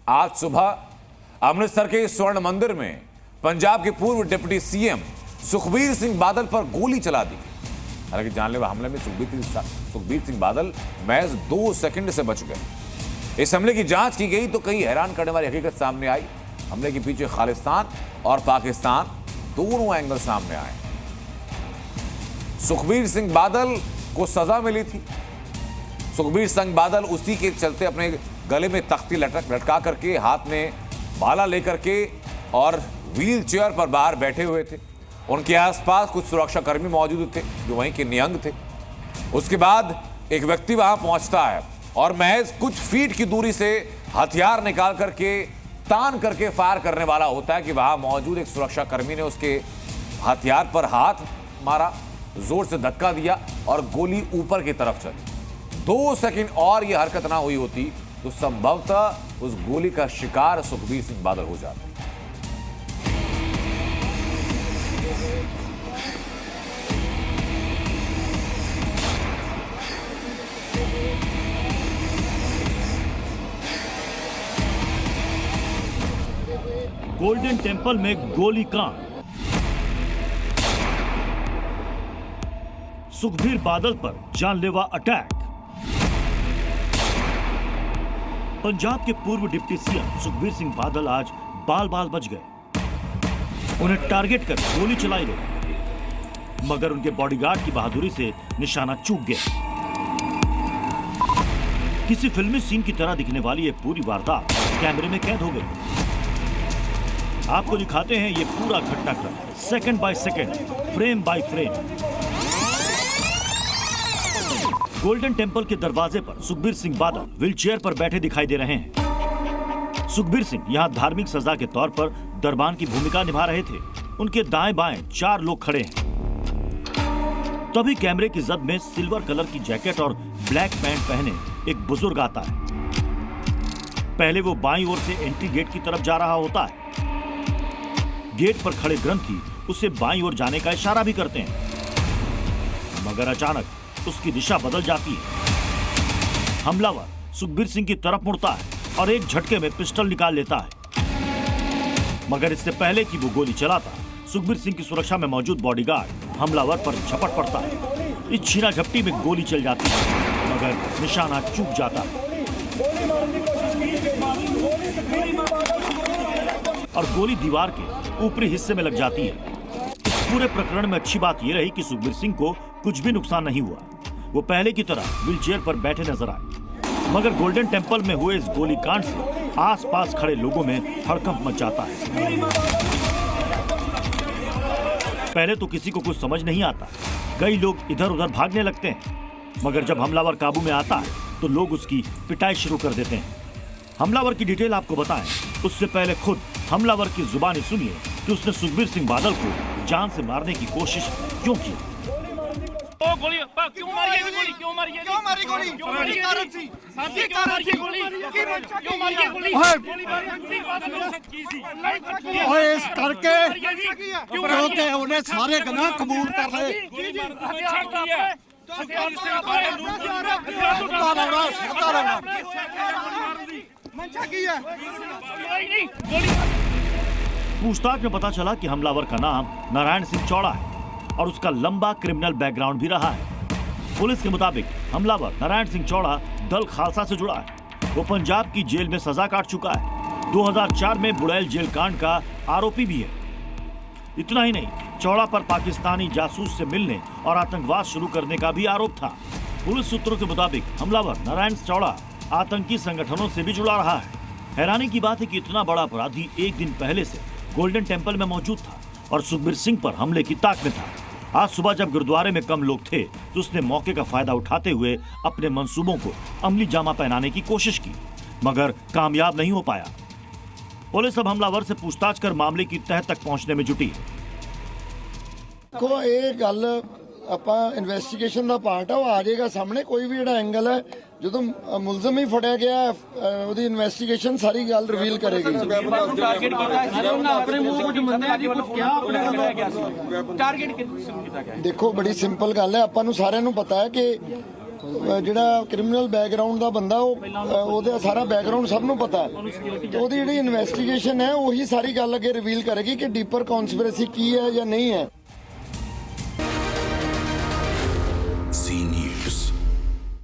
आज सुबह अमृतसर के स्वर्ण मंदिर में पंजाब के पूर्व डिप्टी सीएम सुखबीर सिंह बादल पर गोली चला दी। हालांकि जानलेवा हमले में सुखबीर सिंह बादल महज 2 सेकंड से बच गए। इस हमले की जांच की गई तो कई हैरान करने वाली हकीकत सामने आई। हमले के पीछे खालिस्तान और पाकिस्तान दोनों एंगल सामने आए। सुखबीर सिंह बादल को सजा मिली थी। सुखबीर सिंह बादल उसी के चलते अपने गले में तख्ती लटका करके, हाथ में भाला लेकर के और व्हील चेयर पर बाहर बैठे हुए थे। उनके आसपास कुछ सुरक्षाकर्मी मौजूद थे जो वहीं के निहंग थे। उसके बाद एक व्यक्ति वहां पहुंचता है और महज कुछ फीट की दूरी से हथियार निकाल करके तान करके फायर करने वाला होता है कि वहां मौजूद एक सुरक्षाकर्मी ने उसके हथियार पर हाथ मारा, जोर से धक्का दिया और गोली ऊपर की तरफ चली। 2 सेकंड और यह हरकत ना हुई होती तो संभवतः उस गोली का शिकार सुखबीर सिंह बादल हो जाते। गोल्डन टेंपल में गोलीकांड, सुखबीर बादल पर जानलेवा अटैक। पंजाब के पूर्व डिप्टी सीएम सुखबीर सिंह बादल आज बाल बाल बच गए। उन्हें टारगेट कर गोली चलाई गई, मगर उनके बॉडीगार्ड की बहादुरी से निशाना चूक गया। किसी फिल्मी सीन की तरह दिखने वाली ये पूरी वारदात कैमरे में कैद हो गई। आपको दिखाते हैं ये पूरा घटनाक्रम second by second, frame by frame. Golden temple के दरवाजे पर सुखबीर सिंह बादल व्हीलचेयर पर बैठे दिखाई दे रहे हैं। सुखबीर सिंह यहां धार्मिक सजा के तौर पर दरबान की भूमिका निभा रहे थे। उनके दाएं बाएं 4 लोग खड़े हैं। तभी कैमरे की जद में सिल्वर कलर की जैकेट और ब्लैक पैंट पहने एक बुजुर्ग आता है। पहले वो बाईं ओर से एंट्री गेट की तरफ जा रहा होता है। गेट पर खड़े ग्रंथी उसे बाईं ओर जाने का इशारा भी करते हैं, मगर अचानक उसकी दिशा बदल जाती है। हमलावर सुखबीर सिंह की तरफ मुड़ता है और एक झटके में पिस्टल निकाल लेता है। मगर इससे पहले कि वो गोली चलाता, सुखबीर सिंह की सुरक्षा में मौजूद बॉडीगार्ड हमलावर पर झपट पड़ता है। इस छीना झपटी में गोली चल जाती है, मगर निशाना चूक जाता है और गोली दीवार के ऊपरी हिस्से में लग जाती है। इस पूरे प्रकरण में अच्छी बात यह रही कि सुखबीर सिंह को कुछ भी नुकसान नहीं हुआ। वो पहले की तरह व्हीलचेयर पर बैठे नजर आए। मगर गोल्डन टेंपल में हुए इस गोलीकांड से आसपास खड़े लोगों में हड़कंप मच जाता है। पहले तो किसी को कुछ समझ नहीं आता, कई लोग इधर उधर भागने लगते हैं। मगर जब हमलावर काबू में आता है तो लोग उसकी पिटाई शुरू कर देते हैं। हमलावर की डिटेल आपको बताएं, उससे पहले खुद हमलावर की जुबानी सुनिए कि उसने सुखबीर सिंह बादल को जान से मारने की कोशिश क्यों की। क्यों मारी गोली? क्यों मारी गोली? क्यों मारी गोली? क्यों मारी कारण थी? क्यों मारी गोली? क्यों मारी गोली? ओए इस करके क्योंकि उन्हें सारे गुनाह कबूल कर रहे। पूछताछ में पता चला कि हमलावर का नाम नारायण सिंह चौड़ा है और उसका लंबा क्रिमिनल बैकग्राउंड भी रहा है। पुलिस के मुताबिक हमलावर नारायण सिंह चौड़ा दल खालसा से जुड़ा है। वो पंजाब की जेल में सजा काट चुका है। 2004 में बुड़ैल जेल कांड का आरोपी भी है। इतना ही नहीं, चौड़ा पर पाकिस्तानी जासूस से मिलने और आतंकवाद शुरू करने का भी आरोप था। पुलिस सूत्रों के मुताबिक हमलावर नारायण चौड़ा आतंकी संगठनों से भी जुड़ा रहा है। हैरानी की बात है कि इतना बड़ा अपराधी एक दिन पहले से गोल्डन टेंपल में मौजूद था और सुखबीर सिंह पर हमले की ताक में था। आज सुबह जब गुरुद्वारे में कम लोग थे तो उसने मौके का फायदा उठाते हुए अपने मंसूबों को अमली जामा पहनाने की कोशिश की, मगर कामयाब नहीं हो पाया। पुलिस अब हमलावर से पूछताछ कर मामले की तह तक पहुंचने में जुटी है। को ये गल ਆਪਾਂ ਇਨਵੈਸਟੀਗੇਸ਼ਨ ਦਾ ਪਾਰਟ ਆ, ਉਹ ਆ ਜਾਏਗਾ ਸਾਹਮਣੇ। ਕੋਈ ਵੀ ਜਿਹੜਾ ਐਂਗਲ ਹੈ, ਜਦੋਂ ਮੁਲਜ਼ਮ ਹੀ ਫੜਿਆ ਗਿਆ ਉਹਦੀ ਇਨਵੈਸਟੀਗੇਸ਼ਨ ਸਾਰੀ ਗੱਲ ਰਿਵੀਲ ਕਰੇਗੀ। ਦੇਖੋ ਬੜੀ ਸਿੰਪਲ ਗੱਲ ਹੈ, ਆਪਾਂ ਨੂੰ ਸਾਰਿਆਂ ਨੂੰ ਪਤਾ ਹੈ ਕਿ ਜਿਹੜਾ ਕ੍ਰਿਮੀਨਲ ਬੈਕਗ੍ਰਾਉਂਡ ਦਾ ਬੰਦਾ ਉਹਦਾ ਸਾਰਾ ਬੈਕਗ੍ਰਾਉਂਡ ਸਭ ਨੂੰ ਪਤਾ ਹੈ ਤੇ ਉਹਦੀ ਜਿਹੜੀ ਇਨਵੈਸਟੀਗੇਸ਼ਨ ਹੈ ਉਹੀ ਸਾਰੀ ਗੱਲ ਅੱਗੇ ਰਿਵੀਲ ਕਰੇਗੀ ਕਿ ਡੀਪਰ ਕਨਸਪੀਰੇਸੀ ਕੀ ਹੈ ਜਾਂ ਨਹੀਂ ਹੈ।